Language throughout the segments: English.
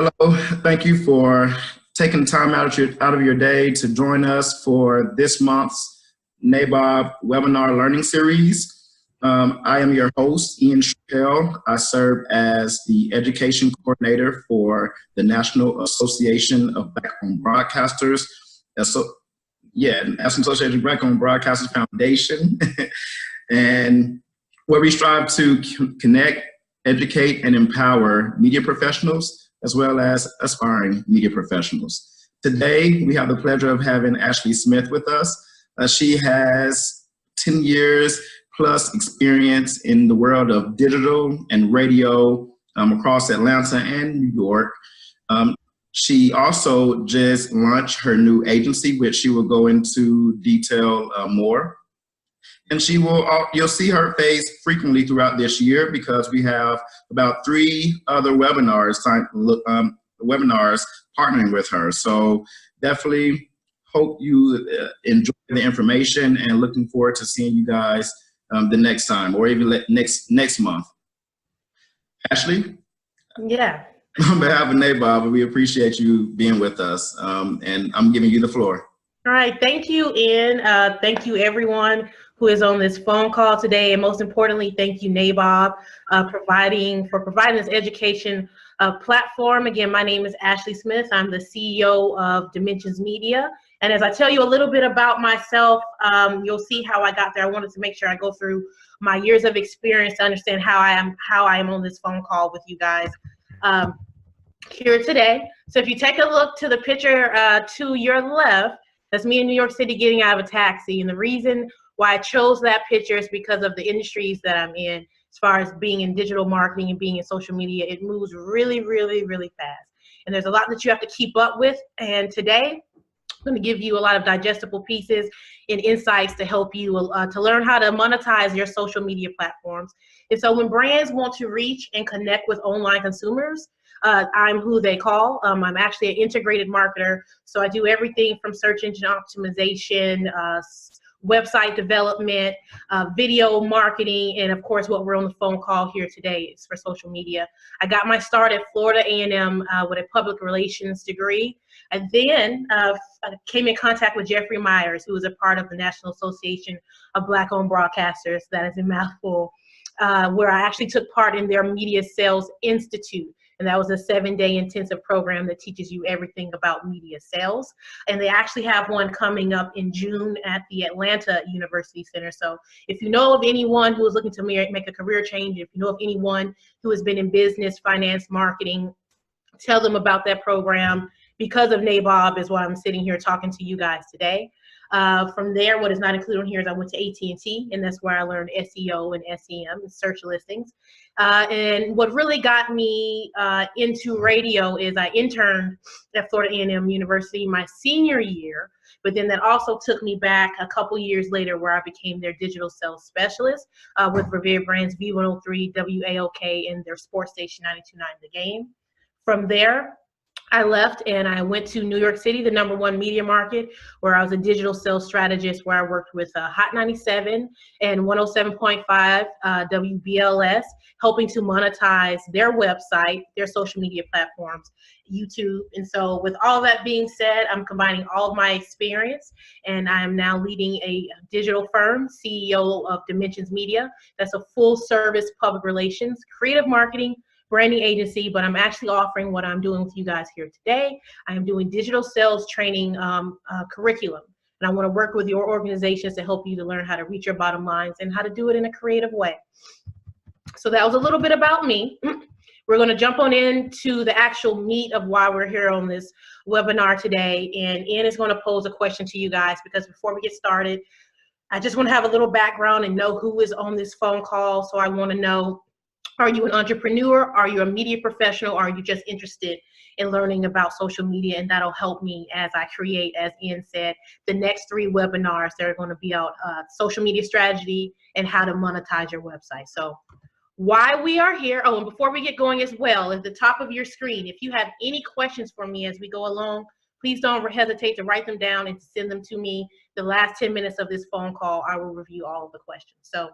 Hello, thank you for taking time out of your day to join us for this month's NABOB webinar learning series. I am your host, Ian Chappell. I serve as the education coordinator for the National Association of Black-Owned Broadcasters. National Association of Black-Owned Broadcasters Foundation, and where we strive to connect, educate, and empower media professionals as well as aspiring media professionals. Today, we have the pleasure of having Ashley Smith with us. She has 10 years plus experience in the world of digital and radio across Atlanta and New York. She also just launched her new agency, which she will go into detail more. And you'll see her face frequently throughout this year because we have about 3 other webinars partnering with her. So definitely hope you enjoy the information and looking forward to seeing you guys the next time or even next month. Ashley? Yeah. On behalf of NABOB, we appreciate you being with us, and I'm giving you the floor. All right, thank you, Ian. Thank you, everyone who is on this phone call today, and most importantly, thank you, NABOB, for providing this education platform. Again, my name is Ashley Smith. I'm the CEO of Dimensions Media, and as I tell you a little bit about myself, you'll see how I got there. I wanted to make sure I go through my years of experience to understand how I am on this phone call with you guys here today. So if you take a look to the picture to your left, that's me in New York City getting out of a taxi. And the reason why I chose that picture is because of the industries that I'm in. As far as being in digital marketing and being in social media, it moves really, really, really fast. And there's a lot that you have to keep up with. And today, I'm going to give you a lot of digestible pieces and insights to help you to learn how to monetize your social media platforms. And so when brands want to reach and connect with online consumers, I'm who they call. I'm actually an integrated marketer. So I do everything from search engine optimization, website development, video marketing, and of course what we're on the phone call here today is for social media. I got my start at Florida A&M with a public relations degree. And then I came in contact with Jeffrey Myers, who is a part of the National Association of Black-Owned Broadcasters, that is a mouthful, where I actually took part in their Media Sales Institute. And that was a 7-day intensive program that teaches you everything about media sales. And they actually have one coming up in June at the Atlanta University Center. So if you know of anyone who is looking to make a career change, if you know of anyone who has been in business, finance, marketing, tell them about that program. Because of NABOB is why I'm sitting here talking to you guys today. From there, what is not included on here is I went to AT&T, and that's where I learned SEO and SEM, and search listings. And what really got me into radio is I interned at Florida A&M University my senior year, but then that also took me back a couple years later where I became their digital sales specialist with Revere Brands V103, WAOK, and their sports station 92.9 The Game. From there, I left and I went to New York City, the #1 media market, where I was a digital sales strategist, where I worked with Hot 97 and 107.5 WBLS, helping to monetize their website, their social media platforms, YouTube. And so with all that being said, I'm combining all of my experience, and I am now leading a digital firm, CEO of Dimensions Media. That's a full service public relations, creative marketing, branding agency, but I'm actually offering what I'm doing with you guys here today. I am doing digital sales training curriculum, and I want to work with your organizations to help you to learn how to reach your bottom lines and how to do it in a creative way. So that was a little bit about me. We're going to jump on into the actual meat of why we're here on this webinar today, and Ian is going to pose a question to you guys, because before we get started, I just want to have a little background and know who is on this phone call. So I want to know, are you an entrepreneur? Are you a media professional? Or are you just interested in learning about social media? And that'll help me as I create, as Ian said, the next 3 webinars that are going to be out, social media strategy and how to monetize your website. So why we are here, oh, and before we get going as well, at the top of your screen, if you have any questions for me as we go along, please don't hesitate to write them down and send them to me. The last 10 minutes of this phone call, I will review all of the questions. So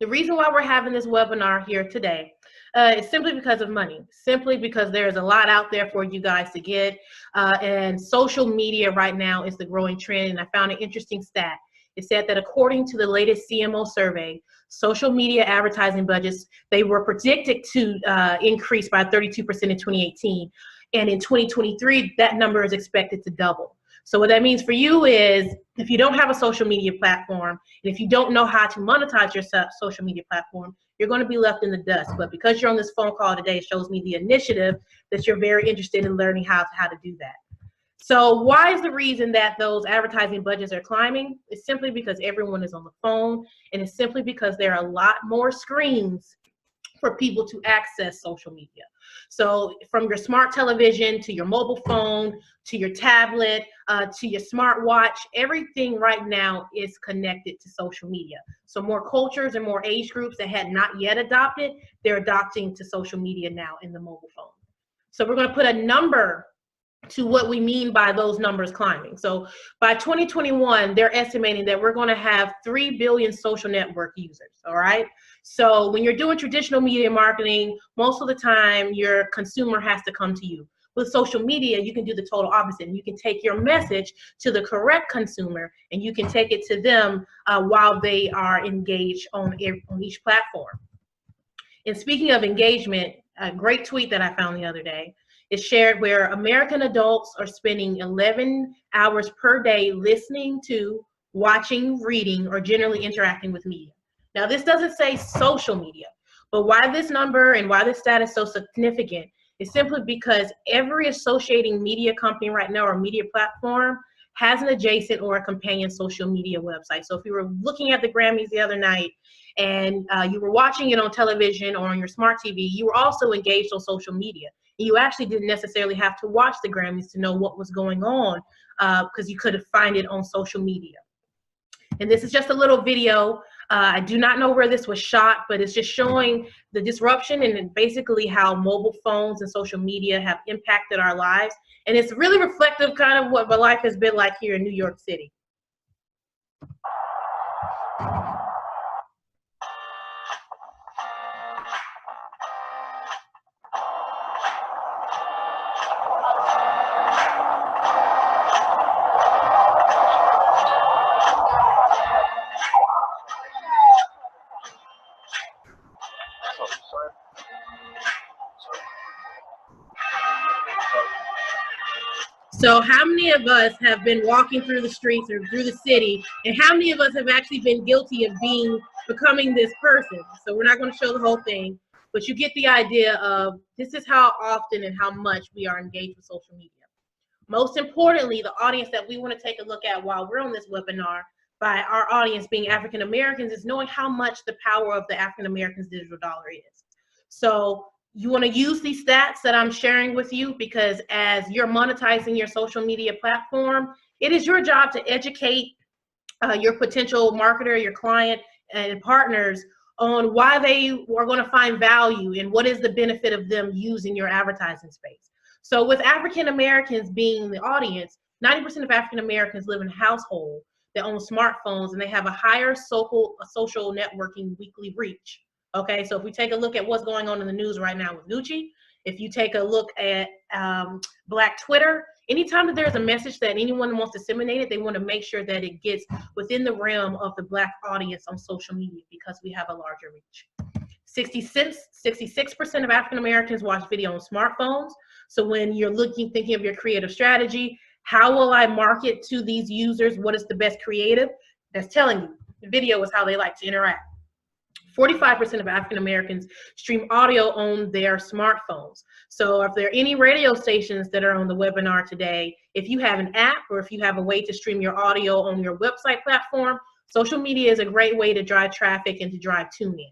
The reason why we're having this webinar here today is simply because of money, simply because there's a lot out there for you guys to get, and social media right now is the growing trend. And I found an interesting stat. It said that according to the latest CMO survey, social media advertising budgets, they were predicted to increase by 32% in 2018. And in 2023, that number is expected to double. So what that means for you is, if you don't have a social media platform, and if you don't know how to monetize your social media platform, you're going to be left in the dust. But because you're on this phone call today, it shows me the initiative that you're very interested in learning how to do that. So why is the reason that those advertising budgets are climbing? It's simply because everyone is on the phone, and it's simply because there are a lot more screens for people to access social media. So from your smart television to your mobile phone to your tablet to your smartwatch, everything right now is connected to social media. So more cultures and more age groups that had not yet adopted, they're adopting to social media now in the mobile phone. So we're going to put a number to what we mean by those numbers climbing. So by 2021, they're estimating that we're going to have 3 billion social network users, all right? So when you're doing traditional media marketing, most of the time your consumer has to come to you. With social media, you can do the total opposite. You can take your message to the correct consumer, and you can take it to them while they are engaged on each platform. And speaking of engagement, a great tweet that I found the other day is shared where American adults are spending 11 hours per day listening to, watching, reading, or generally interacting with media. Now, this doesn't say social media, but why this number and why this stat is so significant is simply because every associating media company right now or media platform has an adjacent or a companion social media website. So if you were looking at the Grammys the other night and you were watching it on television or on your smart TV, you were also engaged on social media. You actually didn't necessarily have to watch the Grammys to know what was going on because you could find it on social media. And this is just a little video. I do not know where this was shot, but it's just showing the disruption and basically how mobile phones and social media have impacted our lives. And it's really reflective kind of what my life has been like here in New York City. So how many of us have been walking through the streets or through the city, and how many of us have actually been guilty of becoming this person? So we're not going to show the whole thing, but you get the idea of this is how often and how much we are engaged with social media. Most importantly, the audience that we want to take a look at while we're on this webinar, by our audience being African Americans, is knowing how much the power of the African Americans digital dollar is. So you want to use these stats that I'm sharing with you, because as you're monetizing your social media platform, it is your job to educate your potential marketer, your client, and partners on why they are going to find value and what is the benefit of them using your advertising space. So with African Americans being the audience, 90% of African Americans live in a household that own smartphones, and they have a higher social networking weekly reach. Okay, so if we take a look at what's going on in the news right now with Gucci, if you take a look at Black Twitter, anytime that there's a message that anyone wants disseminated, they want to make sure that it gets within the realm of the Black audience on social media, because we have a larger reach. 66% of African Americans watch video on smartphones. So when you're thinking of your creative strategy, how will I market to these users? What is the best creative? That's telling you the video is how they like to interact. 45% of African Americans stream audio on their smartphones. So if there are any radio stations that are on the webinar today, if you have an app or if you have a way to stream your audio on your website platform, social media is a great way to drive traffic and to drive tune-in.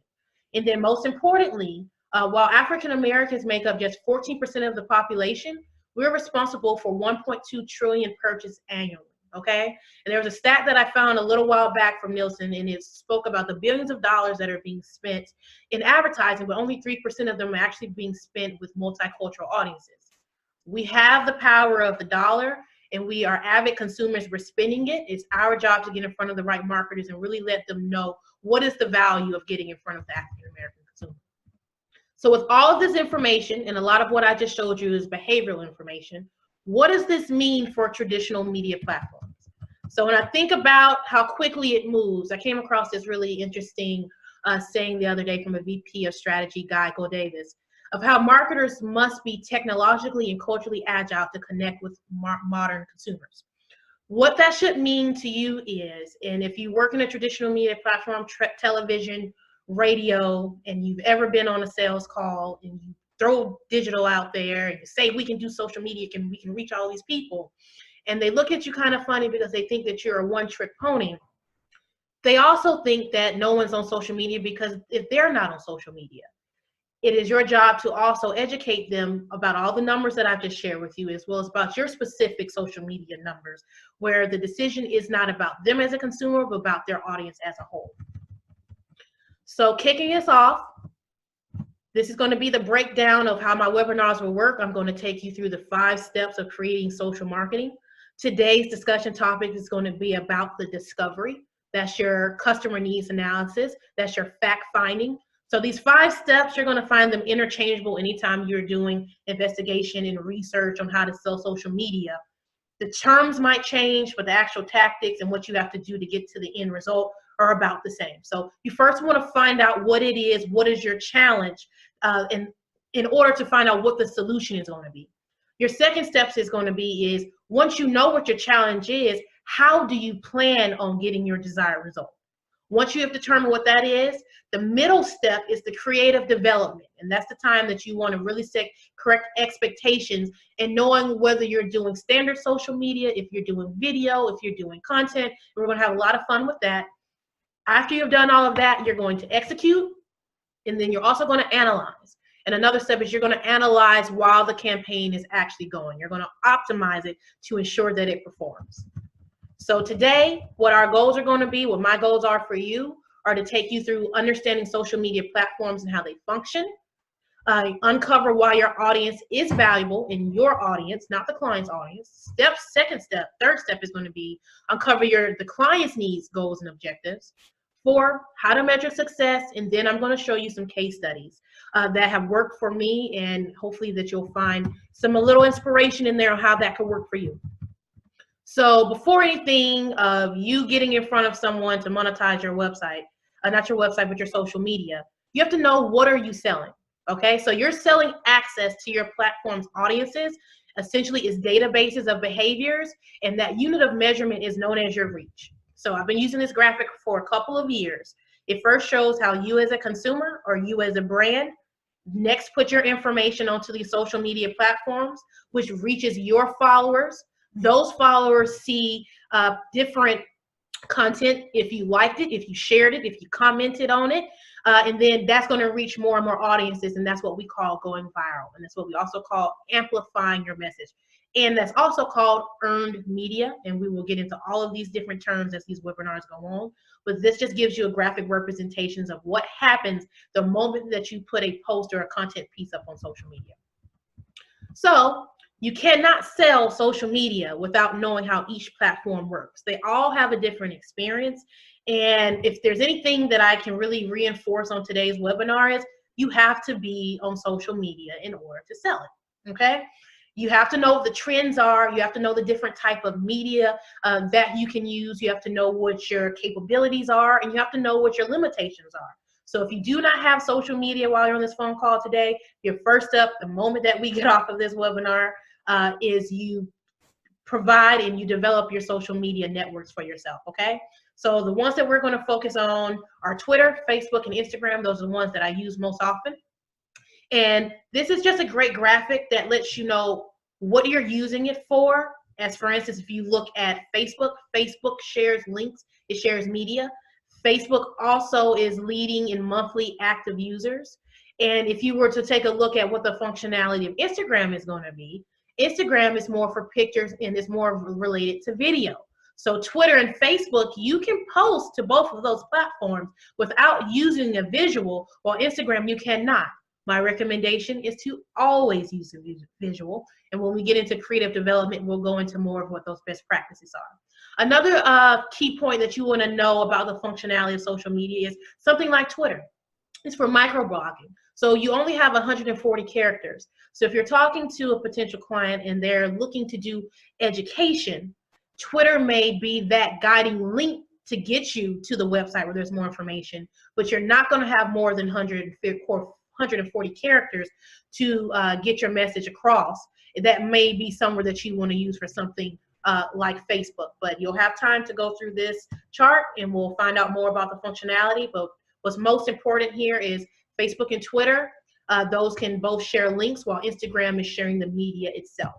And then most importantly, while African Americans make up just 14% of the population, we're responsible for 1.2 trillion purchases annually. Okay, and there was a stat that I found a little while back from Nielsen, and it spoke about the billions of dollars that are being spent in advertising, but only 3% of them are actually being spent with multicultural audiences. We have the power of the dollar, and we are avid consumers. We're spending it. It's our job to get in front of the right marketers and really let them know what is the value of getting in front of the African American consumer. So with all of this information, and a lot of what I just showed you is behavioral information, what does this mean for traditional media platforms? So when I think about how quickly it moves, I came across this really interesting saying the other day from a VP of strategy, Guy Davis, of how marketers must be technologically and culturally agile to connect with modern consumers. What that should mean to you is, and if you work in a traditional media platform, television, radio, and you've ever been on a sales call and you throw digital out there and you say we can do social media, we can reach all these people, and they look at you kind of funny because they think that you're a one-trick pony. They also think that no one's on social media because if they're not on social media, it is your job to also educate them about all the numbers that I've just shared with you, as well as about your specific social media numbers, where the decision is not about them as a consumer, but about their audience as a whole. So kicking us off, this is going to be the breakdown of how my webinars will work. I'm going to take you through the 5 steps of creating social marketing. Today's discussion topic is going to be about the discovery. That's your customer needs analysis. That's your fact finding. So these 5 steps, you're going to find them interchangeable anytime you're doing investigation and research on how to sell social media. The terms might change, but the actual tactics and what you have to do to get to the end result are about the same. So you first want to find out what it is, what is your challenge, in order to find out what the solution is going to be. Your second steps is going to be is, once you know what your challenge is, how do you plan on getting your desired result? Once you have determined what that is, the middle step is the creative development. And that's the time that you want to really set correct expectations and knowing whether you're doing standard social media, if you're doing video, if you're doing content. We're going to have a lot of fun with that. After you've done all of that, you're going to execute, and then you're also going to analyze. And another step is you're going to analyze while the campaign is actually going. You're going to optimize it to ensure that it performs. So today, what our goals are going to be, what my goals are for you, are to take you through understanding social media platforms and how they function, uncover why your audience is valuable in your audience, not the client's audience. Third step is going to be uncover the client's needs, goals, and objectives. 4, how to measure success, and then I'm going to show you some case studies that have worked for me, and hopefully that you'll find a little inspiration in there on how that could work for you. So before anything of you getting in front of someone to monetize your website, not your website, but your social media, you have to know, what are you selling? Okay, so you're selling access to your platform's audiences, essentially is databases of behaviors, and that unit of measurement is known as your reach. So I've been using this graphic for a couple of years. It first shows how you as a consumer or you as a brand next put your information onto these social media platforms, which reaches your followers. Those followers see different content if you liked it, if you shared it, if you commented on it, and then that's going to reach more and more audiences, and that's what we call going viral, and that's what we also call amplifying your message, and that's also called earned media, and we will get into all of these different terms as these webinars go on, but this just gives you a graphic representations of what happens the moment that you put a post or a content piece up on social media. So you cannot sell social media without knowing how each platform works. They all have a different experience. And if there's anything that I can really reinforce on today's webinar is you have to be on social media in order to sell it, okay? You have to know what the trends are. You have to know the different type of media that you can use. You have to know what your capabilities are, and you have to know what your limitations are. So if you do not have social media while you're on this phone call today, your first step, the moment that we get off of this webinar, is you provide and you develop your social media networks for yourself, okay? So the ones that we're going to focus on are Twitter, Facebook, and Instagram. Those are the ones that I use most often. And this is just a great graphic that lets you know what you're using it for. As for instance, if you look at Facebook, Facebook shares links, it shares media. Facebook also is leading in monthly active users. And if you were to take a look at what the functionality of Instagram is going to be, Instagram is more for pictures and is more related to video. So Twitter and Facebook, you can post to both of those platforms without using a visual, while Instagram, you cannot. My recommendation is to always use a visual. And when we get into creative development, we'll go into more of what those best practices are. Another key point that you want to know about the functionality of social media is something like Twitter. It's for microblogging. So you only have 140 characters. So if you're talking to a potential client and they're looking to do education, Twitter may be that guiding link to get you to the website where there's more information, but you're not going to have more than 140 characters to get your message across. That may be somewhere that you want to use for something like Facebook, but you'll have time to go through this chart and we'll find out more about the functionality. But what's most important here is Facebook and Twitter. Those can both share links while Instagram is sharing the media itself.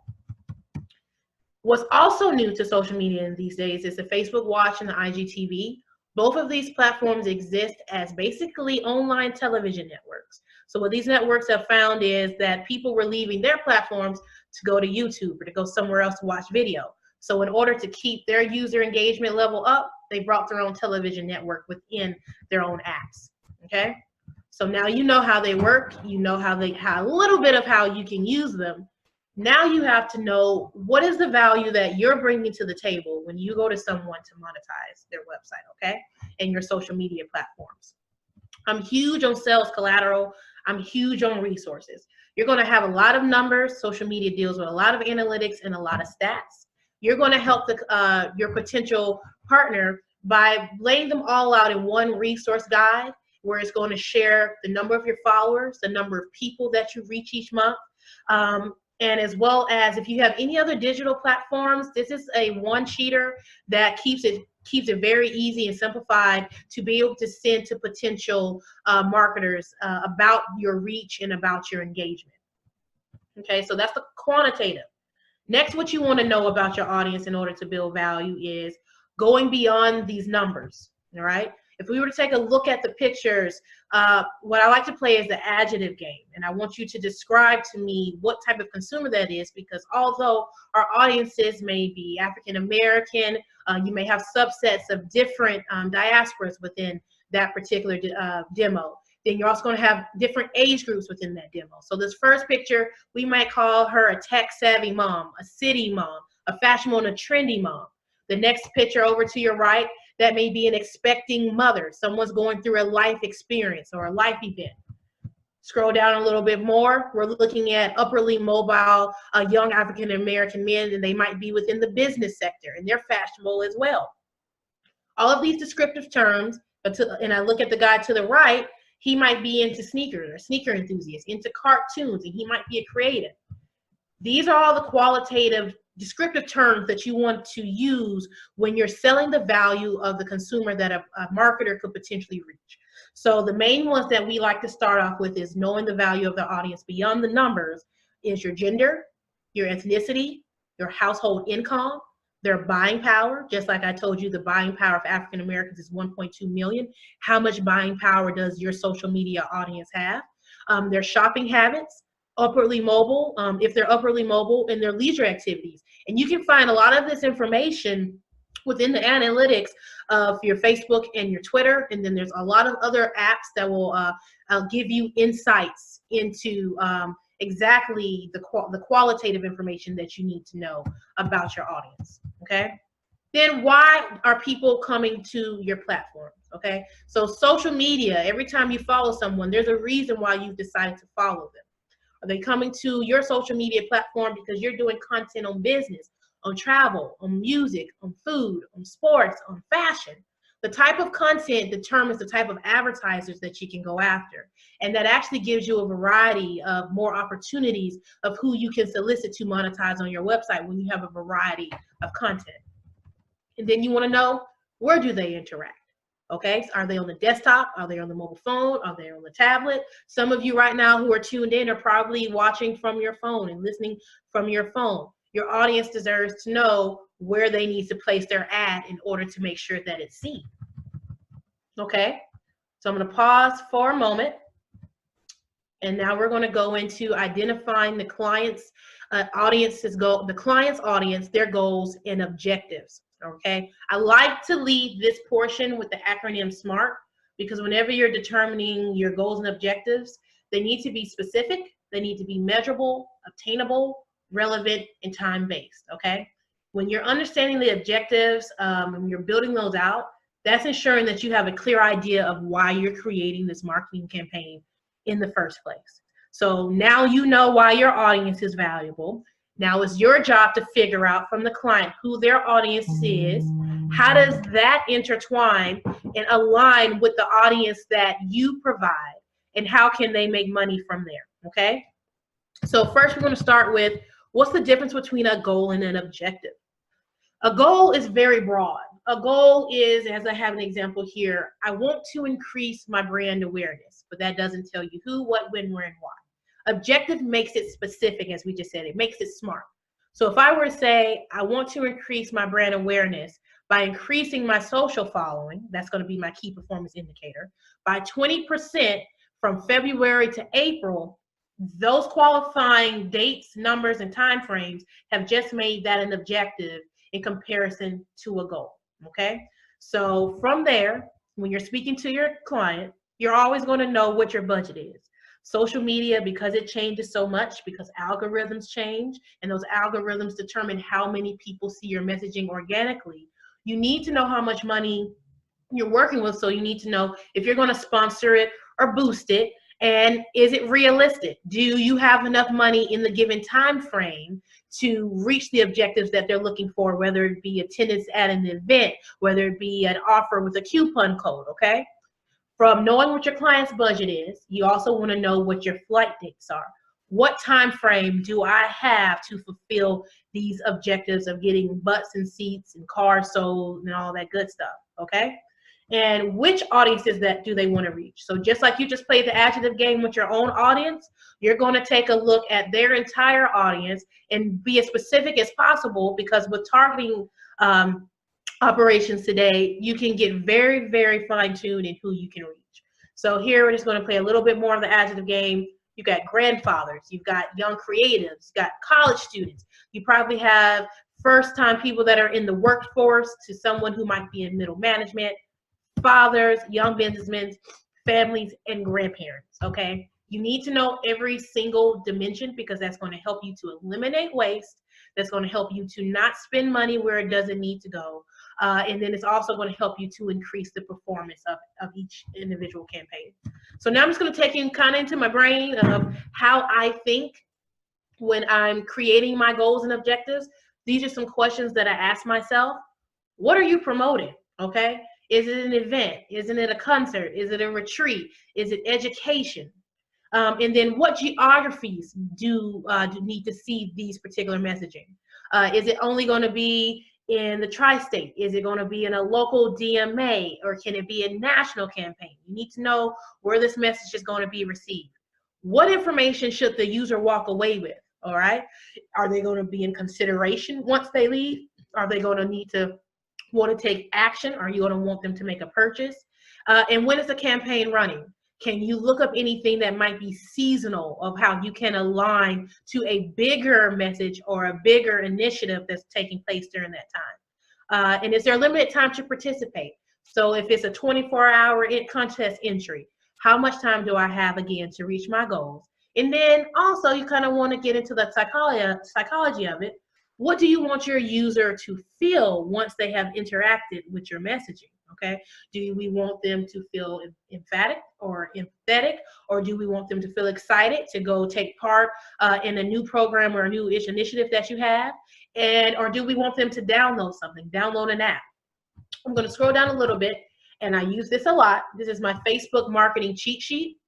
What's also new to social media in these days is the Facebook Watch and the IGTV. Both of these platforms exist as basically online television networks. So what these networks have found is that people were leaving their platforms to go to YouTube or to go somewhere else to watch video. So in order to keep their user engagement level up, they brought their own television network within their own apps, okay? So now you know how they work, you know how a little bit of how you can use them. Now you have to know what is the value that you're bringing to the table when you go to someone to monetize their website, okay? And your social media platforms. I'm huge on sales collateral. I'm huge on resources. You're going to have a lot of numbers. Social media deals with a lot of analytics and a lot of stats. You're going to help your potential partner by laying them all out in one resource guide where it's going to share the number of your followers, the number of people that you reach each month, and as well as if you have any other digital platforms, this is a one-sheeter that keeps it very easy and simplified to be able to send to potential marketers about your reach and about your engagement. Okay, so that's the quantitative. Next, what you want to know about your audience in order to build value is going beyond these numbers, all right? If we were to take a look at the pictures, what I like to play is the adjective game. And I want you to describe to me what type of consumer that is, because although our audiences may be African-American, you may have subsets of different diasporas within that particular demo. Then you're also going to have different age groups within that demo. So this first picture, we might call her a tech-savvy mom, a city mom, a fashionable and a trendy mom. The next picture over to your right, that may be an expecting mother. Someone's going through a life experience or a life event. Scroll down a little bit more. We're looking at upperly mobile young African-American men, and they might be within the business sector, and they're fashionable as well. All of these descriptive terms, and I look at the guy to the right, he might be into sneakers or sneaker enthusiast, into cartoons, and he might be a creative. These are all the qualitative descriptive terms that you want to use when you're selling the value of the consumer that a marketer could potentially reach. So the main ones that we like to start off with is knowing the value of the audience beyond the numbers is your gender, your ethnicity, your household income, their buying power. Just like I told you, the buying power of African Americans is 1.2 million. How much buying power does your social media audience have? Their shopping habits, upwardly mobile, if they're upwardly mobile, in their leisure activities. And you can find a lot of this information within the analytics of your Facebook and your Twitter. And then there's a lot of other apps that will give you insights into exactly the qualitative information that you need to know about your audience, okay? Then why are people coming to your platform, okay? So social media, every time you follow someone, there's a reason why you've decided to follow them. Are they coming to your social media platform because you're doing content on business, on travel, on music, on food, on sports, on fashion? The type of content determines the type of advertisers that you can go after. And that actually gives you a variety of more opportunities of who you can solicit to monetize on your website when you have a variety of content. And then you want to know, where do they interact? Okay, are they on the desktop? Are they on the mobile phone? Are they on the tablet? Some of you right now who are tuned in are probably watching from your phone and listening from your phone. Your audience deserves to know where they need to place their ad in order to make sure that it's seen. Okay, so I'm going to pause for a moment. And now we're going to go into identifying the client's the client's audience, their goals and objectives. Okay, I like to lead this portion with the acronym SMART, because whenever you're determining your goals and objectives, They need to be specific, they need to be measurable, obtainable, relevant, and time-based, okay? When you're understanding the objectives and you're building those out, that's ensuring that you have a clear idea of why you're creating this marketing campaign in the first place. So now you know why your audience is valuable. Now it's your job to figure out from the client who their audience is. How does that intertwine and align with the audience that you provide? And how can they make money from there, okay? So first we're going to start with, what's the difference between a goal and an objective? A goal is very broad. A goal is, as I have an example here, I want to increase my brand awareness, but that doesn't tell you who, what, when, where, and why. Objective makes it specific, as we just said. It makes it smart. So if I were to say, I want to increase my brand awareness by increasing my social following, that's going to be my key performance indicator, by 20% from February to April, those qualifying dates, numbers, and timeframes have just made that an objective in comparison to a goal, okay? So from there, when you're speaking to your client, you're always going to know what your budget is. Social media, because it changes so much, because algorithms change, and those algorithms determine how many people see your messaging organically, you need to know how much money you're working with, so you need to know if you're going to sponsor it or boost it, and is it realistic? Do you have enough money in the given time frame to reach the objectives that they're looking for, whether it be attendance at an event, whether it be an offer with a coupon code, okay? From knowing what your client's budget is, you also want to know what your flight dates are. What time frame do I have to fulfill these objectives of getting butts and seats and cars sold and all that good stuff, okay? And which audiences that do they want to reach? So just like you just played the adjective game with your own audience, you're going to take a look at their entire audience and be as specific as possible, because with targeting operations today, you can get very, very fine-tuned in who you can reach. So here we're just going to play a little bit more of the adjective game. You've got grandfathers, you've got young creatives, you've got college students. You probably have first-time people that are in the workforce to someone who might be in middle management, fathers, young businessmen, families, and grandparents, okay? You need to know every single dimension, because that's going to help you to eliminate waste. That's going to help you to not spend money where it doesn't need to go. And then it's also going to help you to increase the performance of each individual campaign. So now I'm just going to take you kind of into my brain of how I think when I'm creating my goals and objectives. These are some questions that I ask myself. What are you promoting, okay? Is it an event? Isn't it a concert? Is it a retreat? Is it education? And then what geographies do need to see these particular messaging? Is it only going to be in the tri-state? Is it going to be in a local DMA, or can it be a national campaign? You need to know where this message is going to be received. What information should the user walk away with, all right? Are they going to be in consideration once they leave? Are they going to need to want to take action? Are you going to want them to make a purchase? And when is the campaign running? Can you look up anything that might be seasonal of how you can align to a bigger message or a bigger initiative that's taking place during that time? And is there a limited time to participate? So if it's a 24-hour contest entry, how much time do I have again to reach my goals? And then also you kind of want to get into the psychology of it. What do you want your user to feel once they have interacted with your messaging? Okay, do we want them to feel emphatic or empathetic, or do we want them to feel excited to go take part in a new program or a new initiative that you have? And or do we want them to download something, download an app? I'm going to scroll down a little bit, and I use this a lot. This is my Facebook marketing cheat sheet.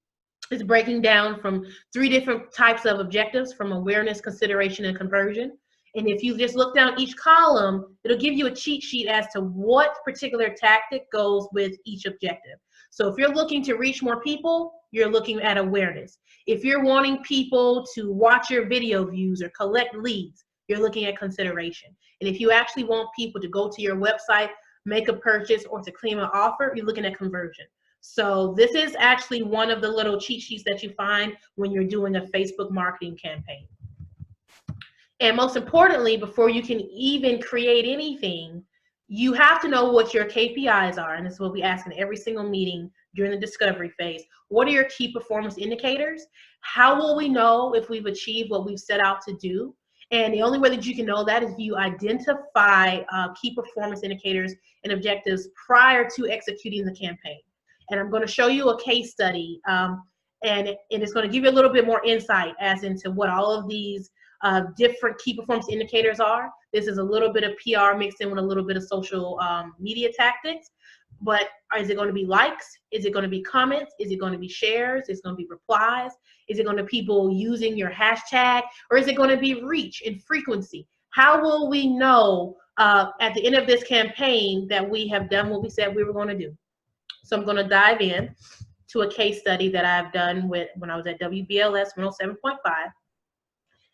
It's breaking down from 3 different types of objectives, from awareness, consideration, and conversion. And if you just look down each column, it'll give you a cheat sheet as to what particular tactic goes with each objective. So if you're looking to reach more people, you're looking at awareness. If you're wanting people to watch your video views or collect leads, you're looking at consideration. And if you actually want people to go to your website, make a purchase, or to claim an offer, you're looking at conversion. So this is actually one of the little cheat sheets that you find when you're doing a Facebook marketing campaign. And most importantly, before you can even create anything, you have to know what your KPIs are, and this is what we ask in every single meeting during the discovery phase. What are your key performance indicators? How will we know if we've achieved what we've set out to do? And the only way that you can know that is if you identify key performance indicators and objectives prior to executing the campaign. And I'm going to show you a case study, and it's going to give you a little bit more insight as into what all of these different key performance indicators are. This is a little bit of PR mixed in with a little bit of social media tactics. But is it going to be likes? Is it going to be comments? Is it going to be shares? Is it going to be replies? Is it going to be people using your hashtag? Or is it going to be reach and frequency? How will we know at the end of this campaign that we have done what we said we were going to do? So I'm going to dive in to a case study that I've done when I was at WBLS 107.5.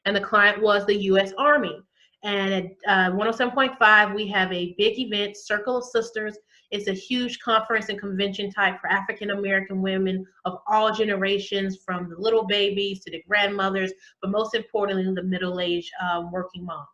And the client was the U.S. Army. And at 107.5, we have a big event, Circle of Sisters. It's a huge conference and convention type for African-American women of all generations, from the little babies to the grandmothers, but most importantly, the middle-aged working mom.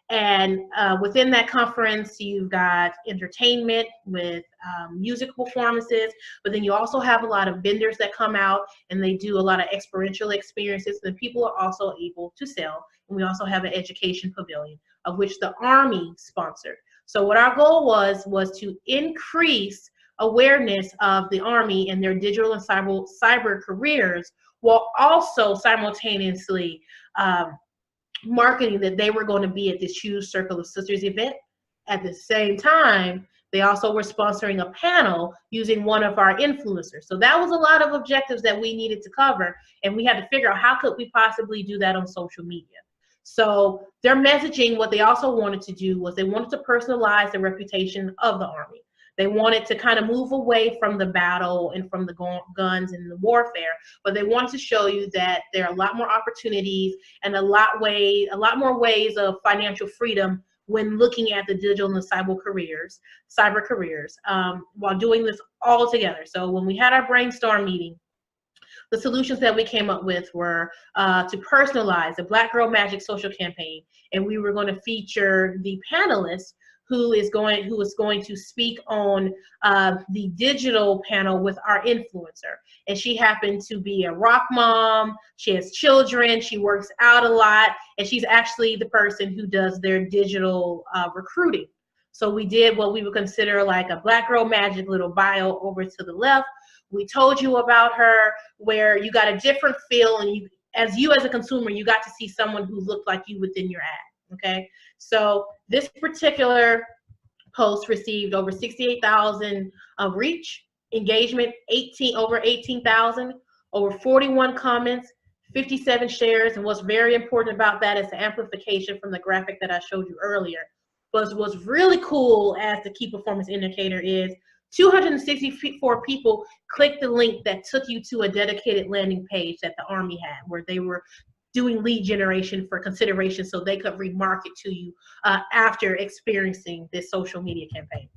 And within that conference, you've got entertainment with music performances, but then you also have a lot of vendors that come out and they do a lot of experiential experiences, and people are also able to sell. And we also have an education pavilion, of which the Army sponsored. So what our goal was to increase awareness of the Army and their digital and cyber careers, while also simultaneously marketing that they were going to be at this huge Circle of Sisters event. At the same time, they also were sponsoring a panel using one of our influencers. So that was a lot of objectives that we needed to cover, and we had to figure out how could we possibly do that on social media. So their messaging, what they also wanted to do was they wanted to personalize the reputation of the Army. They wanted to kind of move away from the battle and from the guns and the warfare, but they wanted to show you that there are a lot more opportunities and a lot more ways of financial freedom when looking at the digital and cyber careers, while doing this all together. So when we had our brainstorm meeting, the solutions that we came up with were to personalize the Black Girl Magic social campaign, and we were going to feature the panelists who is going to speak on the digital panel with our influencer. And she happened to be a rock mom. She has children. She works out a lot, and she's actually the person who does their digital recruiting. So we did what we would consider like a Black Girl Magic little bio over to the left. We told you about her, where you got a different feel, and as a consumer, you got to see someone who looked like you within your ad. Okay, so this particular post received over 68,000 reach, engagement, over 18,000, over 41 comments, 57 shares, and what's very important about that is the amplification from the graphic that I showed you earlier. But what's really cool as the key performance indicator is 264 people clicked the link that took you to a dedicated landing page that the Army had, where they were doing lead generation for consideration so they could remarket to you after experiencing this social media campaign.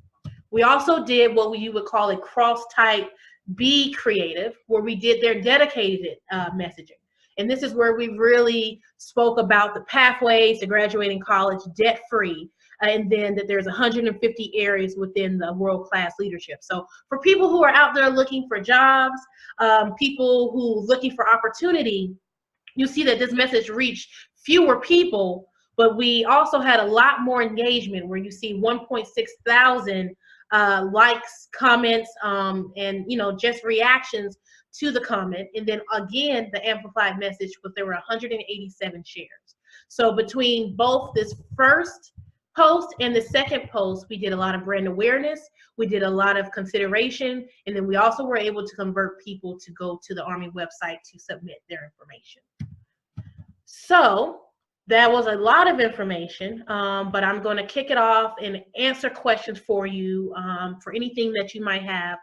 We also did what you would call a cross-type B creative, where we did their dedicated messaging. And this is where we really spoke about the pathways to graduating college debt-free, and then that there's 150 areas within the world-class leadership. So for people who are out there looking for jobs, people who are looking for opportunity, you see that this message reached fewer people, but we also had a lot more engagement, where you see 1.6 thousand likes, comments, and just reactions to the comment. And then again, the amplified message, but there were 187 shares. So between both this first post and the second post, we did a lot of brand awareness, we did a lot of consideration, and then we also were able to convert people to go to the Army website to submit their information. So that was a lot of information, but I'm going to kick it off and answer questions for you for anything that you might have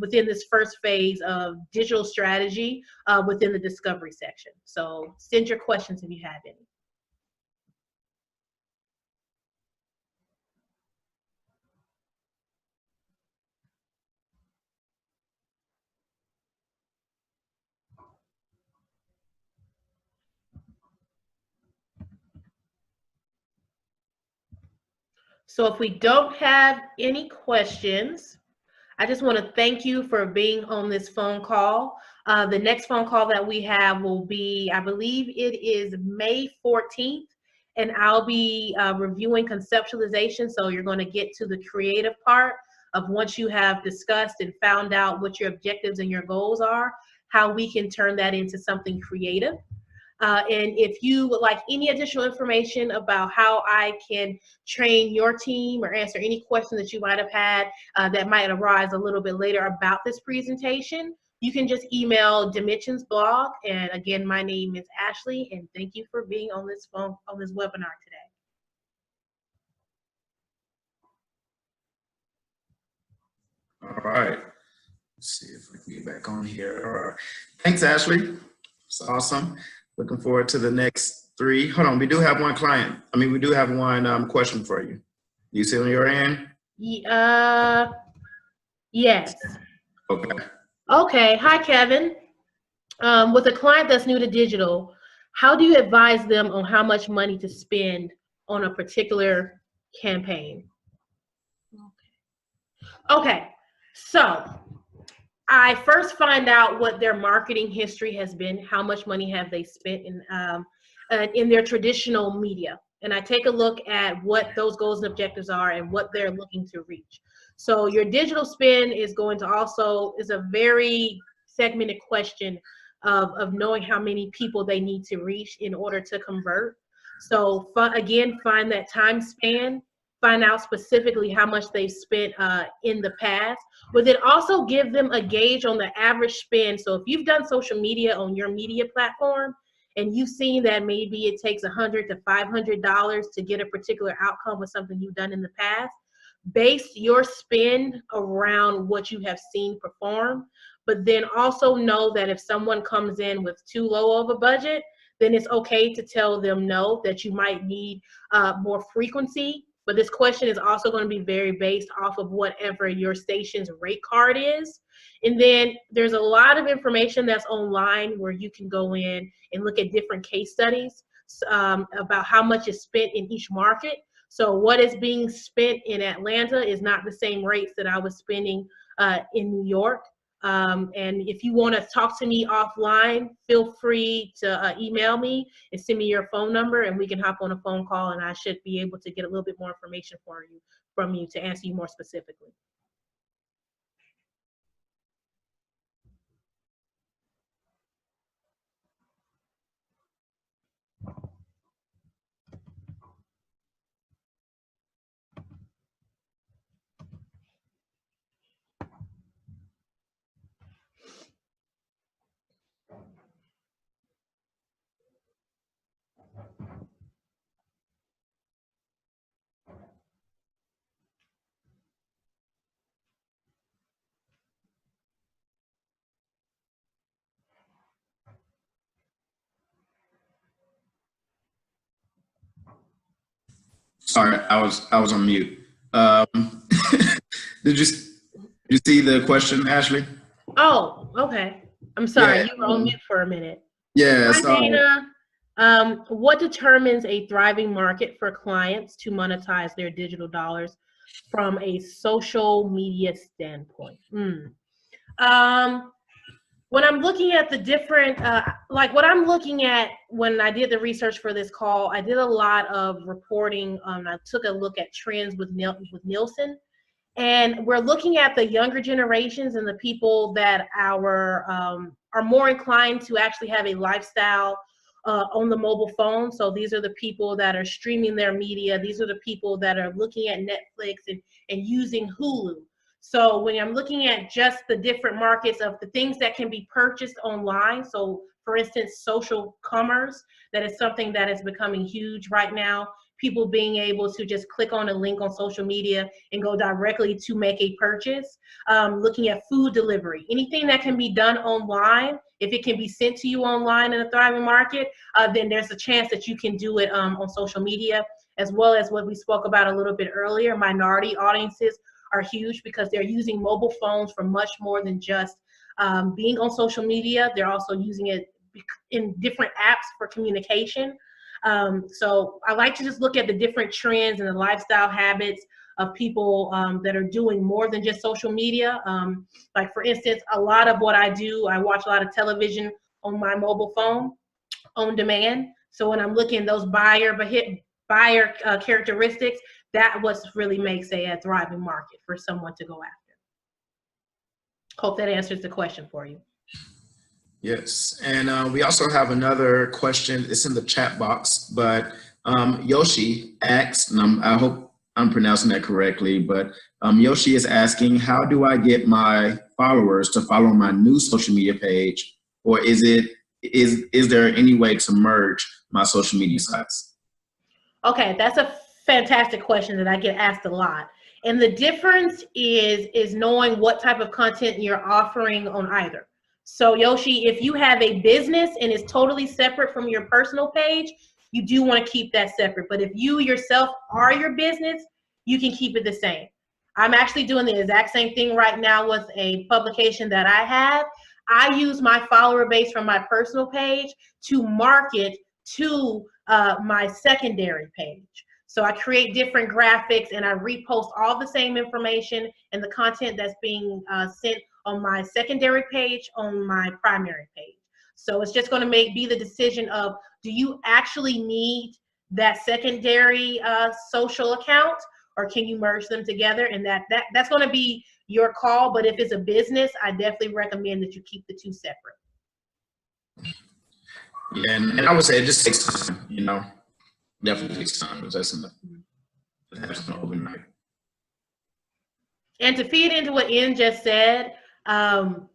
within this first phase of digital strategy within the discovery section. So send your questions if you have any. So if we don't have any questions, I just want to thank you for being on this phone call. The next phone call that we have will be, I believe it is May 14th, and I'll be reviewing conceptualization. So you're going to get to the creative part of once you have discussed and found out what your objectives and your goals are, how we can turn that into something creative. And if you would like any additional information about how I can train your team or answer any questions that you might have had that might arise a little bit later about this presentation, you can just email Dimensions Blog. And again, my name is Ashley, and thank you for being on this webinar today. All right. Let's see if we can get back on here. All right. Thanks, Ashley. It's awesome. Looking forward to the next three. Hold on, we do have one client. We do have one question for you. You see on your end? Yes. Okay. Okay. Hi, Kevin. With a client that's new to digital, how do you advise them on how much money to spend on a particular campaign? Okay. So I first find out what their marketing history has been, how much money have they spent in their traditional media. And I take a look at what those goals and objectives are and what they're looking to reach. So your digital spend is going to also, is a very segmented question of knowing how many people they need to reach in order to convert. So again, find that time span, find out specifically how much they've spent in the past, but then also give them a gauge on the average spend. So if you've done social media on your media platform and you've seen that maybe it takes $100 to $500 to get a particular outcome with something you've done in the past, base your spend around what you have seen perform, but then also know that if someone comes in with too low of a budget, then it's okay to tell them no, that you might need more frequency. But this question is also going to be very based off of whatever your station's rate card is. And then there's a lot of information that's online where you can go in and look at different case studies about how much is spent in each market. So what is being spent in Atlanta is not the same rates that I was spending in New York. And if you want to talk to me offline, feel free to email me and send me your phone number, and we can hop on a phone call, and I should be able to get a little bit more information from you to answer you more specifically. Sorry, I was on mute. Did you see the question, Ashley? Oh, okay. I'm sorry, Yeah. you were on mute for a minute. Yeah. Hi, Dana. What determines a thriving market for clients to monetize their digital dollars from a social media standpoint? When I'm looking at the different, like what I'm looking at when I did the research for this call, I did a lot of reporting. I took a look at trends with Nielsen, and we're looking at the younger generations and the people that are more inclined to actually have a lifestyle on the mobile phone. So these are the people that are streaming their media. These are the people that are looking at Netflix and using Hulu. So when I'm looking at just the different markets of the things that can be purchased online, so for instance, social commerce, that is something that is becoming huge right now. People being able to just click on a link on social media and go directly to make a purchase. Looking at food delivery, anything that can be done online, if it can be sent to you online in a thriving market, then there's a chance that you can do it on social media, as well as what we spoke about a little bit earlier. Minority audiences are huge because they're using mobile phones for much more than just being on social media. They're also using it in different apps for communication. So I like to just look at the different trends and the lifestyle habits of people that are doing more than just social media. Like for instance, a lot of what I do, I watch a lot of television on my mobile phone on demand. So when I'm looking at those buyer characteristics, that what really makes a thriving market for someone to go after. Hope that answers the question for you. Yes, and we also have another question. It's in the chat box, but Yoshi asks, and I hope I'm pronouncing that correctly, but Yoshi is asking, how do I get my followers to follow my new social media page, or is there any way to merge my social media sites? Okay, that's a fantastic question that I get asked a lot. And the difference is knowing what type of content you're offering on either. So Yoshi, if you have a business and it's totally separate from your personal page, you do want to keep that separate. But if you yourself are your business, you can keep it the same. I'm actually doing the exact same thing right now with a publication that I have. I use my follower base from my personal page to market to my secondary page. So I create different graphics and I repost all the same information and the content that's being sent on my secondary page on my primary page. So it's just going to be the decision of, do you actually need that secondary social account, or can you merge them together? And that's going to be your call. But if it's a business, I definitely recommend that you keep the two separate. Yeah, and I would say it just takes time, definitely takes time, because that's not overnight. And to feed into what Ian just said, none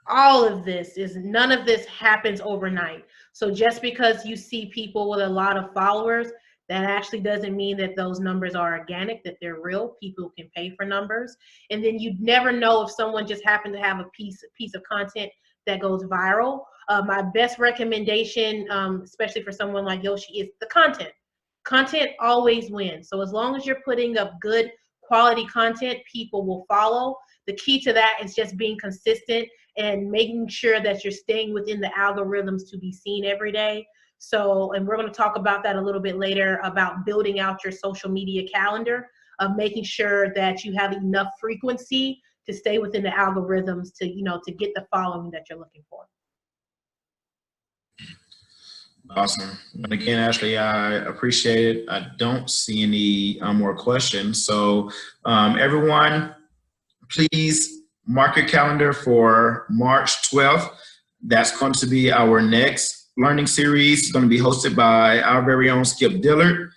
of this happens overnight. So just because you see people with a lot of followers, that actually doesn't mean that those numbers are organic, that they're real. People can pay for numbers. And then you'd never know if someone just happened to have a piece of content that goes viral. My best recommendation, especially for someone like Yoshi, is the content. Content always wins. So as long as you're putting up good quality content, people will follow. The key to that is just being consistent and making sure that you're staying within the algorithms to be seen every day. So, and we're going to talk about that a little bit later, about building out your social media calendar, of making sure that you have enough frequency to stay within the algorithms to get the following that you're looking for. Awesome. And again, Ashley, I appreciate it. I don't see any more questions. So everyone, please mark your calendar for March 12th. That's going to be our next learning series. It's going to be hosted by our very own Skip Dillard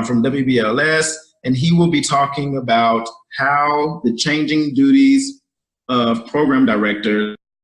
from WBLS. And he will be talking about how the changing duties of program directors